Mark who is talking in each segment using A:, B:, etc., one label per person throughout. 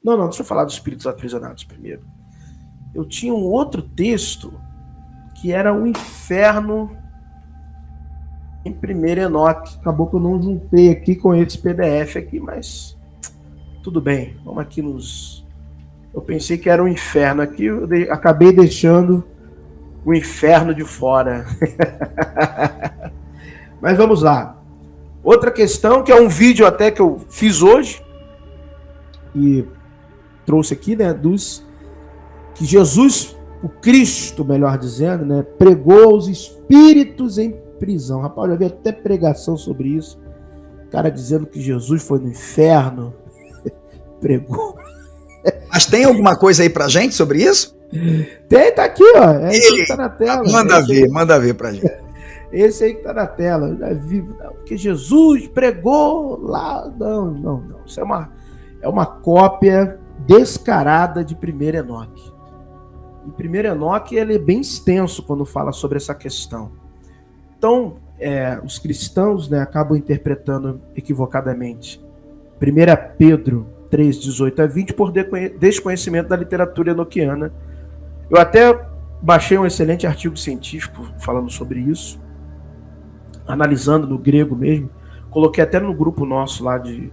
A: Não, deixa eu falar dos espíritos aprisionados primeiro. Eu tinha um outro texto que era o inferno em 1 Enoque. Acabou que eu não juntei aqui com esse PDF aqui, mas tudo bem. Vamos aqui nos... Eu pensei que era um inferno aqui, eu acabei deixando o inferno de fora. Mas vamos lá. Outra questão, que é um vídeo até que eu fiz hoje, e trouxe aqui, né, dos que Jesus, o Cristo, melhor dizendo, né, pregou aos espíritos em prisão. Rapaz, eu já vi até pregação sobre isso. O cara dizendo que Jesus foi no inferno, pregou.
B: Mas tem alguma coisa aí pra gente sobre isso?
A: Tem, tá aqui, ó. É esse aí que tá na tela.
B: Manda ver pra gente.
A: Esse aí que tá na tela. Porque Jesus pregou lá. Não. Isso é uma cópia descarada de 1 Enoque. Em 1 Enoque ele é bem extenso quando fala sobre essa questão. Então, os cristãos, né, acabam interpretando equivocadamente 1 Pedro 3, 18 a 20 por desconhecimento da literatura enoquiana. Eu até baixei um excelente artigo científico falando sobre isso, analisando no grego mesmo. Coloquei até no grupo nosso lá de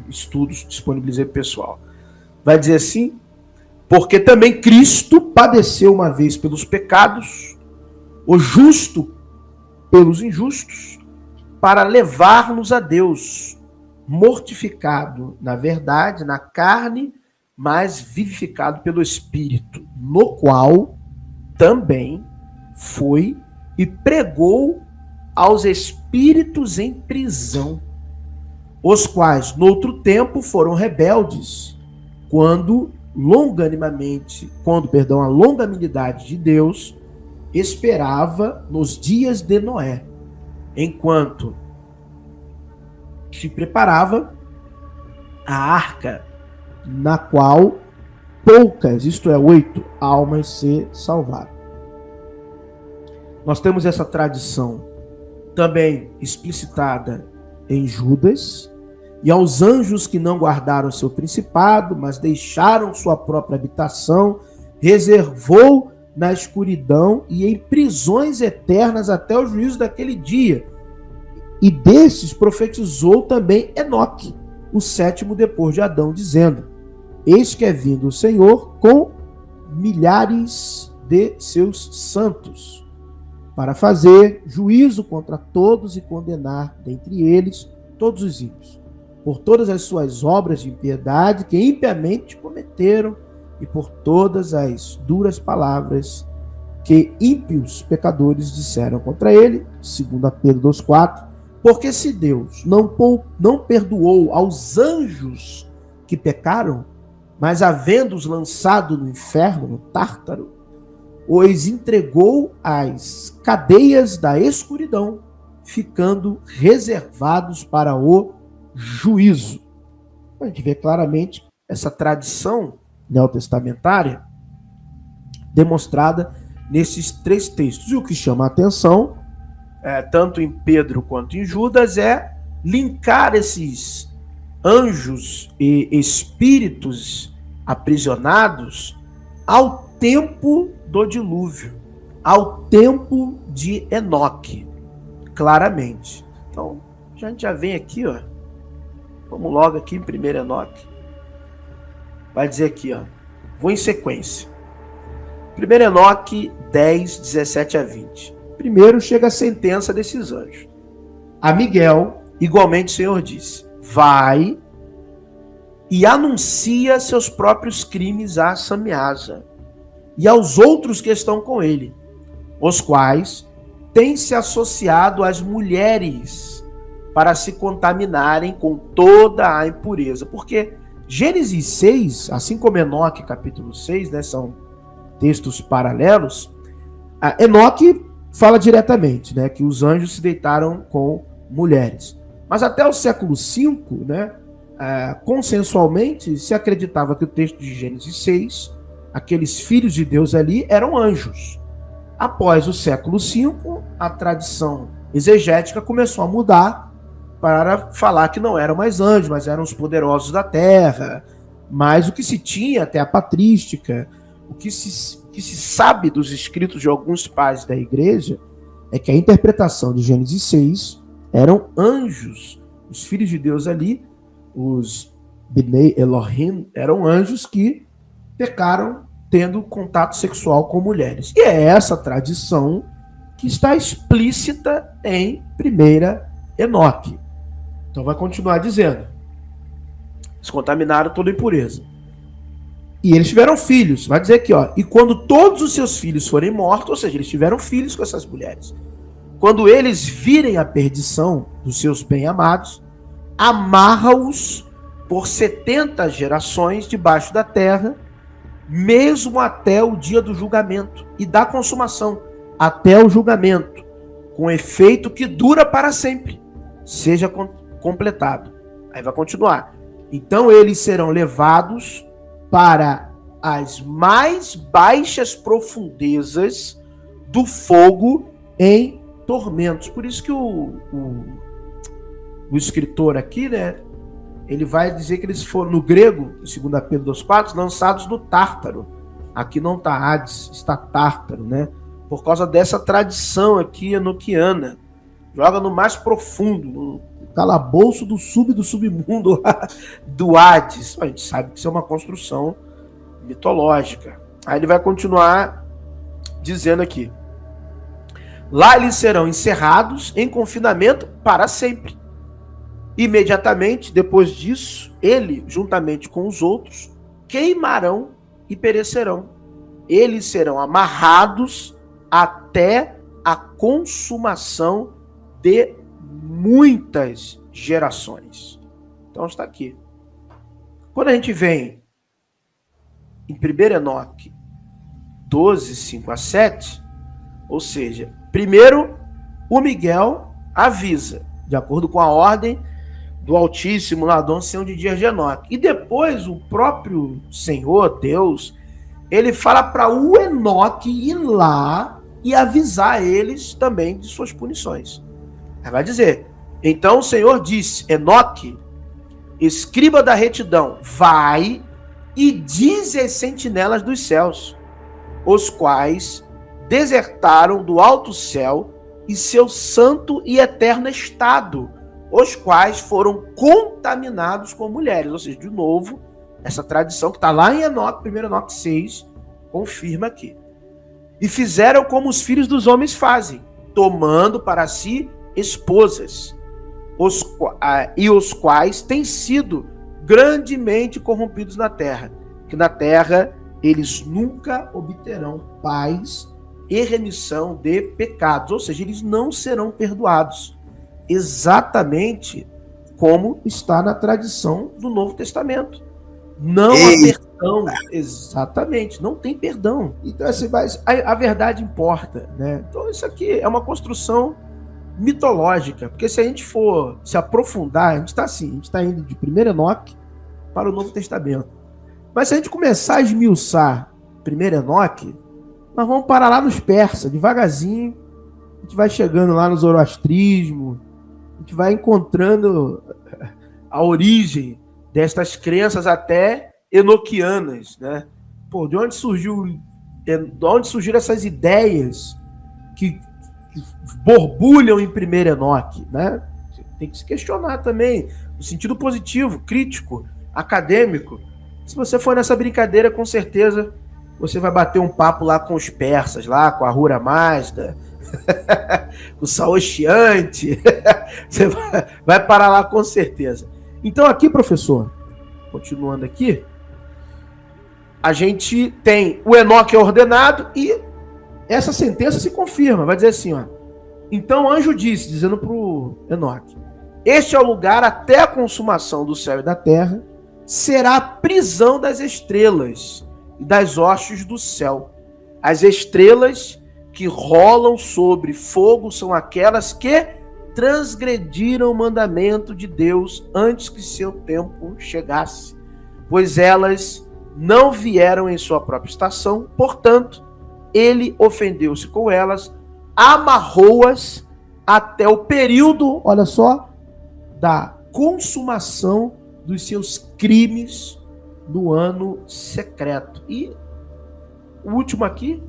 A: estudos, disponibilizei para o pessoal. Vai dizer assim: porque também Cristo padeceu uma vez pelos pecados, o justo pelos injustos, para levar-nos a Deus, mortificado na verdade, na carne, mas vivificado pelo Espírito, no qual também foi e pregou aos espíritos em prisão, os quais, noutro tempo, foram rebeldes, quando a longanimidade de Deus esperava nos dias de Noé, enquanto se preparava a arca, na qual poucas, isto é, 8 almas se salvaram. Nós temos essa tradição também explicitada em Judas, e aos anjos que não guardaram seu principado, mas deixaram sua própria habitação, reservou na escuridão e em prisões eternas até o juízo daquele dia. E desses profetizou também Enoque, o sétimo depois de Adão, dizendo: eis que é vindo o Senhor com milhares de seus santos, para fazer juízo contra todos e condenar dentre eles todos os ímpios, por todas as suas obras de impiedade que impiamente cometeram, e por todas as duras palavras que ímpios pecadores disseram contra ele, segundo Pedro 2,4, porque se Deus não perdoou aos anjos que pecaram, mas havendo-os lançado no inferno, no Tártaro, os entregou às cadeias da escuridão, ficando reservados para o juízo. A gente vê claramente essa tradição neotestamentária demonstrada nesses 3 textos. E o que chama a atenção, tanto em Pedro quanto em Judas, é linkar esses anjos e espíritos aprisionados ao tempo do dilúvio, ao tempo de Enoque, claramente. Então, a gente já vem aqui, ó. Vamos logo aqui em 1 Enoque. Vai dizer aqui, ó. Vou em sequência. 1 Enoque 10, 17 a 20. Primeiro chega a sentença desses anjos. A Miguel, igualmente o Senhor disse: vai e anuncia seus próprios crimes a Samiasa e aos outros que estão com ele, os quais têm se associado às mulheres para se contaminarem com toda a impureza. Porque Gênesis 6, assim como Enoque capítulo 6, né, são textos paralelos, Enoque fala diretamente, né, que os anjos se deitaram com mulheres. Mas até o século V, né, consensualmente, se acreditava que o texto de Gênesis 6, aqueles filhos de Deus ali, eram anjos. Após o século V, a tradição exegética começou a mudar para falar que não eram mais anjos, mas eram os poderosos da terra, Mas o que se tinha até a patrística, o que se sabe dos escritos de alguns pais da igreja, é que a interpretação de Gênesis 6 eram anjos. Os filhos de Deus ali, os Bnei Elohim, eram anjos que pecaram tendo contato sexual com mulheres. E é essa tradição que está explícita em 1 Enoque. Então vai continuar dizendo: eles contaminaram toda impureza. E eles tiveram filhos. Vai dizer aqui, ó. E quando todos os seus filhos forem mortos, ou seja, eles tiveram filhos com essas mulheres. Quando eles virem a perdição dos seus bem-amados, amarra-os por 70 gerações debaixo da terra, mesmo até o dia do julgamento e da consumação, até o julgamento, com efeito que dura para sempre, seja completado. Aí vai continuar. Então eles serão levados para as mais baixas profundezas do fogo em tormentos. Por isso que o escritor aqui, né, ele vai dizer que eles foram, no grego, em 2 Pedro 2,4, lançados no Tártaro. Aqui não está Hades, está Tártaro, né? Por causa dessa tradição aqui enoquiana. Joga no mais profundo, no calabouço do submundo do Hades. A gente sabe que isso é uma construção mitológica. Aí ele vai continuar dizendo aqui: lá eles serão encerrados em confinamento para sempre. Imediatamente depois disso, ele, juntamente com os outros, queimarão e perecerão. Eles serão amarrados até a consumação de muitas gerações. Então está aqui. Quando a gente vem em 1 Enoque 12, 5 a 7, ou seja, primeiro o Miguel avisa, de acordo com a ordem do Altíssimo, na adoção de dias de Enoque. E depois o próprio Senhor, Deus, ele fala para o Enoque ir lá e avisar eles também de suas punições. Aí vai dizer: então o Senhor disse, Enoque, escriba da retidão, vai e dize às sentinelas dos céus, os quais desertaram do alto céu e seu santo e eterno estado, os quais foram contaminados com mulheres. Ou seja, de novo, essa tradição que está lá em Enoque, 1 Enoque 6, confirma aqui. E fizeram como os filhos dos homens fazem, tomando para si esposas, os quais têm sido grandemente corrompidos na terra, que na terra eles nunca obterão paz e remissão de pecados, ou seja, eles não serão perdoados, exatamente como está na tradição do Novo Testamento. Não há perdão, exatamente, não tem perdão. Então assim, a verdade importa, né? Então isso aqui é uma construção mitológica, porque se a gente for se aprofundar, a gente está assim, a gente está indo de 1 Enoque para o Novo Testamento. Mas se a gente começar a esmiuçar 1 Enoque, nós vamos parar lá nos persas, devagarzinho, a gente vai chegando lá no zoroastrismo, a gente vai encontrando a origem destas crenças até enoquianas, né? Pô, de onde surgiram essas ideias que borbulham em 1 Enoque, né? Tem que se questionar também, no sentido positivo, crítico, acadêmico. Se você for nessa brincadeira, com certeza você vai bater um papo lá com os persas, lá com a Ahura Mazda, com o Saoshyant, você vai parar lá com certeza. Então aqui, professor, continuando aqui, a gente tem o Enoque ordenado e essa sentença se confirma, vai dizer assim, ó: então o anjo disse, dizendo para o Enoque, este é o lugar até a consumação do céu e da terra, será a prisão das estrelas e das hostes do céu. As estrelas que rolam sobre fogo são aquelas que transgrediram o mandamento de Deus antes que seu tempo chegasse, pois elas não vieram em sua própria estação, portanto, ele ofendeu-se com elas, amarrou-as até o período, olha só, da consumação dos seus crimes no ano secreto. E o último aqui,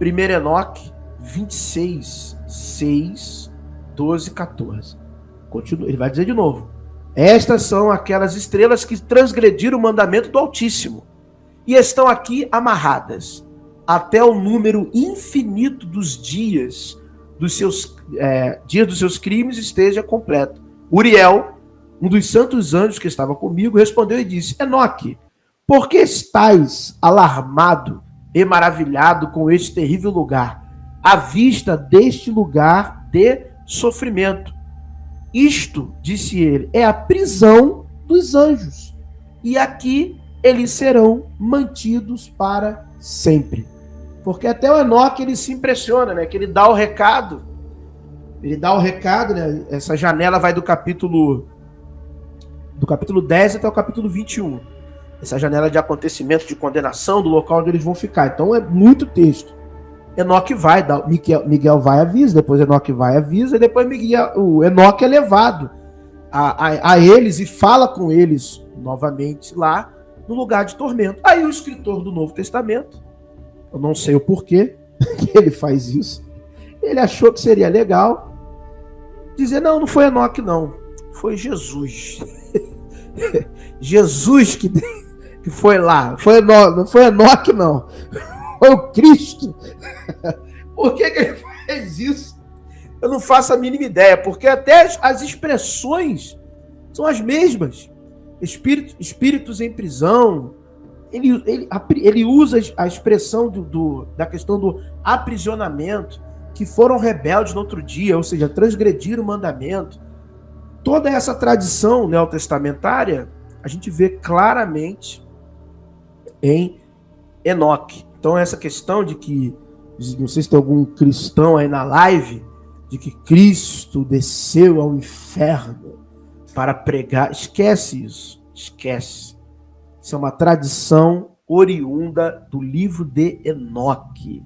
A: 1 Enoque 26, 6, 12, 14. Continua, ele vai dizer de novo. Estas são aquelas estrelas que transgrediram o mandamento do Altíssimo e estão aqui amarradas até o número infinito dos dias dos seus crimes esteja completo. Uriel, um dos santos anjos que estava comigo, respondeu e disse: Enoque, por que estais alarmado e maravilhado com este terrível lugar, à vista deste lugar de sofrimento? Isto, disse ele, é a prisão dos anjos, e aqui eles serão mantidos para sempre. Porque até o Enoque ele se impressiona, né? Que ele dá o recado. Ele dá o recado, né? Essa janela vai do capítulo 10 até o capítulo 21. Essa janela de acontecimento, de condenação, do local onde eles vão ficar. Então é muito texto. Enoque vai, Miguel vai avisa, depois Enoque vai avisa, e depois o Enoque é levado a eles e fala com eles novamente lá no lugar de tormento. Aí o escritor do Novo Testamento, eu não sei o porquê que ele faz isso, ele achou que seria legal dizer, não foi Enoque não, foi Jesus. Jesus que foi lá, não foi Enoque não, foi o Cristo. Por que ele faz isso? Eu não faço a mínima ideia, porque até as expressões são as mesmas. Espíritos em prisão, ele usa a expressão da questão do aprisionamento, que foram rebeldes no outro dia, ou seja, transgrediram o mandamento. Toda essa tradição neotestamentária a gente vê claramente em Enoque. Então essa questão de que, não sei se tem algum cristão aí na live, de que Cristo desceu ao inferno para pregar, esquece isso, esquece. Isso é uma tradição oriunda do livro de Enoque.